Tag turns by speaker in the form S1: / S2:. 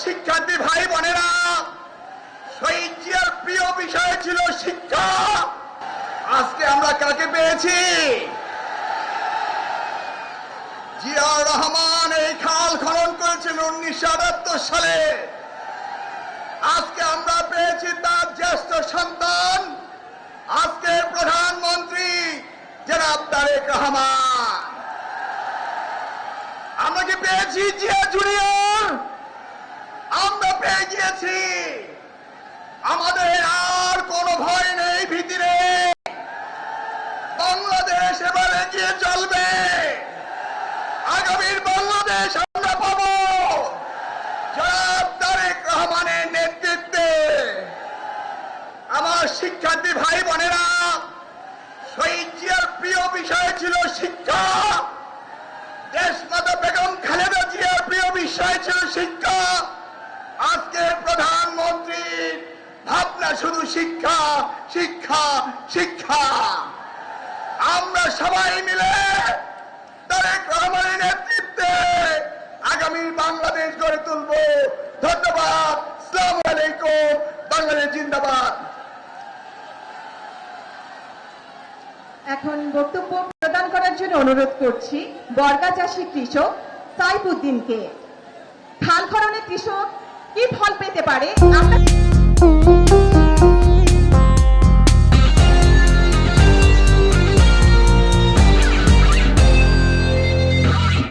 S1: শিক্ষার্থী ভাই বোনেরা, শহীদ জিয়ার প্রিয় বিষয় ছিল শিক্ষা। আজকে আমরা কাকে পেয়েছি? জিয়াউর রহমান এই খাল খনন করেছিলেন 1978 সালে। আজকে আমরা পেয়েছি তার জ্যেষ্ঠ সন্তান, আজকে প্রধানমন্ত্রী জনাব তারেক রহমান। আমরা কি পেয়েছি জিয়া জুনিয়র? আমরা পেয়ে গিয়েছি। আমাদের আর কোনো ভয় নেই, ভীতি নেই। বাংলাদেশ এবার এগিয়ে চলবে। আগামীর বাংলাদেশ আমরা পাবো জনাব তারেক রহমানের নেতৃত্বে। আমার শিক্ষার্থী ভাই বোনেরা, শহীদ জিয়ার প্রিয় বিষয় ছিল শিক্ষা। দেশমাতা বেগম খালেদা জিয়ার প্রিয় বিষয় ছিল শিক্ষা। আজকে প্রধানমন্ত্রীর ভাবনা শুধু শিক্ষা, শিক্ষা, শিক্ষা। আমরা সবাই মিলে তারেক রহমানের নেতৃত্বে আগামী বাংলাদেশ গড়ে তুলব। ধন্যবাদ। আসসালামু আলাইকুম। বাংলাদেশ জিন্দাবাদ।
S2: এখন বক্তব্য প্রদান করার জন্য অনুরোধ করছি বর্গাচাষী কৃষক সাইফুদ্দিনকে। খাল খননে কৃষক কি ফল পেতে পারে আমরা